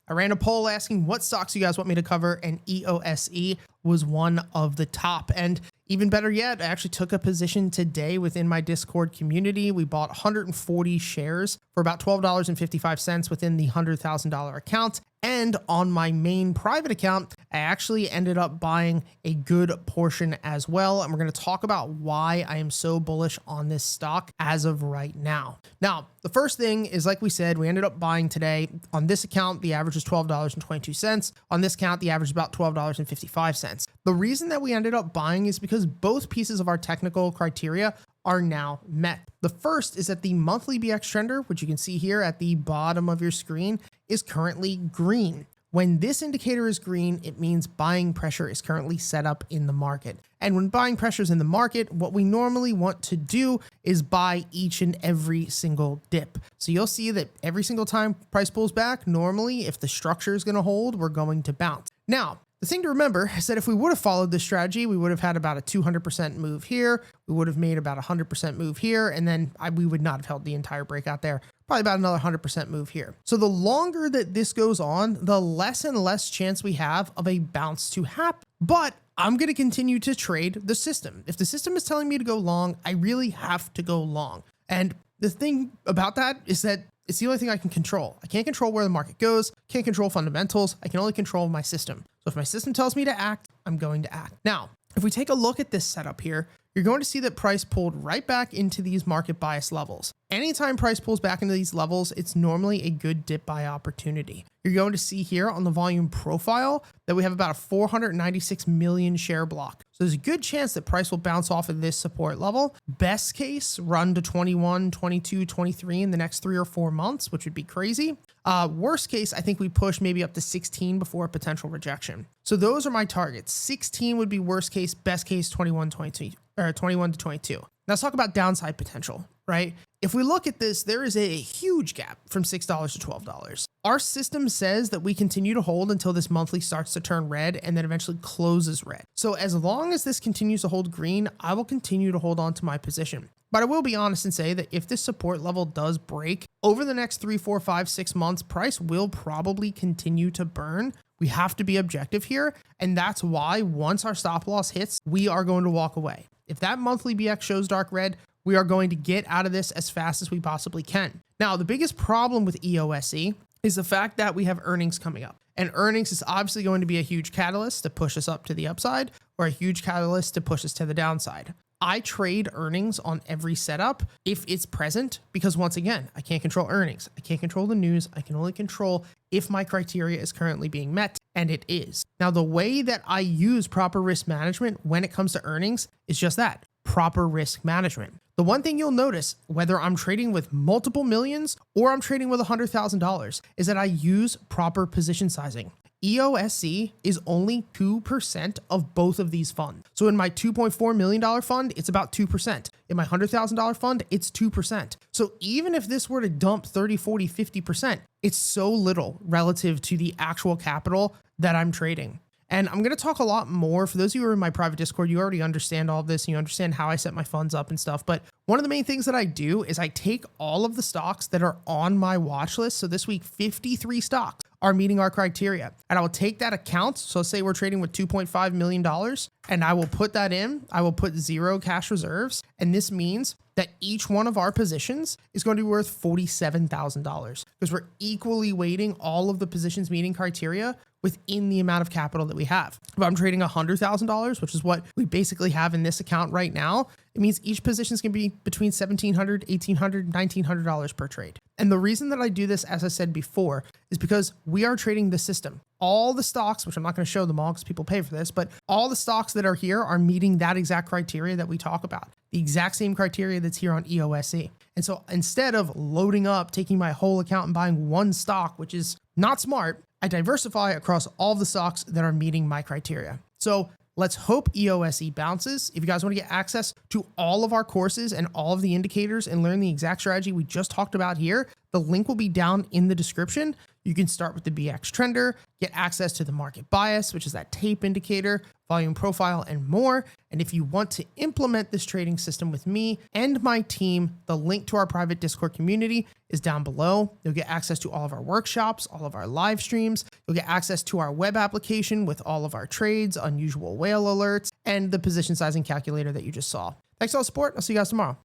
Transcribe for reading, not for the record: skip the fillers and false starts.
I ran a poll asking what stocks you guys want me to cover, and EOSE was one of the top. And even better yet, I actually took a position today within my Discord community. We bought 140 shares for about $12.55 within the $100,000 account. And on my main private account, I actually ended up buying a good portion as well. And we're going to talk about why I am so bullish on this stock as of right now. Now, the first thing is, like we said, we ended up buying today. On this account, the average was $12.22. On this account, the average is about $12.55. The reason that we ended up buying is because both pieces of our technical criteria are now met. The first is that the monthly BX trender, which you can see here at the bottom of your screen, is currently green. When this indicator is green, it means buying pressure is currently set up in the market. And when buying pressure is in the market, what we normally want to do is buy each and every single dip. So you'll see that every single time price pulls back, normally if the structure is going to hold, we're going to bounce. Now, the thing to remember is that if we would have followed this strategy, we would have had about a 200% move here. We would have made about a 100% move here. And then we would not have held the entire breakout there. Probably about another 100% move here. So the longer that this goes on, the less and less chance we have of a bounce to happen. But I'm going to continue to trade the system. If the system is telling me to go long, I really have to go long. And the thing about that is that it's the only thing I can control. I can't control where the market goes, can't control fundamentals. I can only control my system. So if my system tells me to act, I'm going to act. Now, if we take a look at this setup here, you're going to see that price pulled right back into these market bias levels. Anytime price pulls back into these levels, it's normally a good dip buy opportunity. You're going to see here on the volume profile that we have about a 496 million share block. So there's a good chance that price will bounce off of this support level. Best case, run to 21, 22, 23 in the next 3 or 4 months, which would be crazy. Worst case, I think we push maybe up to 16 before a potential rejection. So those are my targets. 16 would be worst case, best case 21, 22, or 21 to 22. Now let's talk about downside potential, right? If we look at this, there is a huge gap from $6 to $12. Our system says that we continue to hold until this monthly starts to turn red and then eventually closes red. So as long as this continues to hold green, I will continue to hold on to my position. But I will be honest and say that if this support level does break over the next 3, 4, 5, 6 months, price will probably continue to burn. We have to be objective here. And that's why once our stop loss hits, we are going to walk away. If that monthly BX shows dark red, we are going to get out of this as fast as we possibly can. Now, the biggest problem with EOSE is the fact that we have earnings coming up. And earnings is obviously going to be a huge catalyst to push us up to the upside or a huge catalyst to push us to the downside. I trade earnings on every setup if it's present, because once again, I can't control earnings. I can't control the news. I can only control if my criteria is currently being met, and it is. Now, the way that I use proper risk management when it comes to earnings is just that, proper risk management. The one thing you'll notice, whether I'm trading with multiple millions or I'm trading with $100,000, is that I use proper position sizing. EOSE is only 2% of both of these funds. So in my $2.4 million fund, it's about 2%. In my $100,000 fund, it's 2%. So even if this were to dump 30, 40, 50%, it's so little relative to the actual capital that I'm trading. And I'm going to talk a lot more. For those of you who are in my private Discord, you already understand all of this and you understand how I set my funds up and stuff. But one of the main things that I do is I take all of the stocks that are on my watch list. So this week, 53 stocks are meeting our criteria. And I will take that account. So say we're trading with $2.5 million and I will put that in. I will put 0 cash reserves. And this means that each one of our positions is going to be worth $47,000 because we're equally weighting all of the positions meeting criteria within the amount of capital that we have. If I'm trading $100,000, which is what we basically have in this account right now, it means each position is going to be between $1,700, $1,800, $1,900 per trade. And the reason that I do this, as I said before, is because we are trading the system. All the stocks, which I'm not going to show them all because people pay for this, but all the stocks that are here are meeting that exact criteria that we talk about. The exact same criteria that's here on EOSE. And so instead of loading up, taking my whole account and buying one stock, which is not smart, I diversify across all the stocks that are meeting my criteria. So let's hope EOSE bounces. If you guys want to get access to all of our courses and all of the indicators and learn the exact strategy we just talked about here, the link will be down in the description. You can start with the BX trender, get access to the market bias, which is that tape indicator, volume profile, and more. And And if you want to implement this trading system with me and my team, the link to our private Discord community is down below. You'll get access to all of our workshops, all of our live streams. You'll get access to our web application with all of our trades, unusual whale alerts, and the position sizing calculator that you just saw. Thanks for all the support. I'll see you guys tomorrow.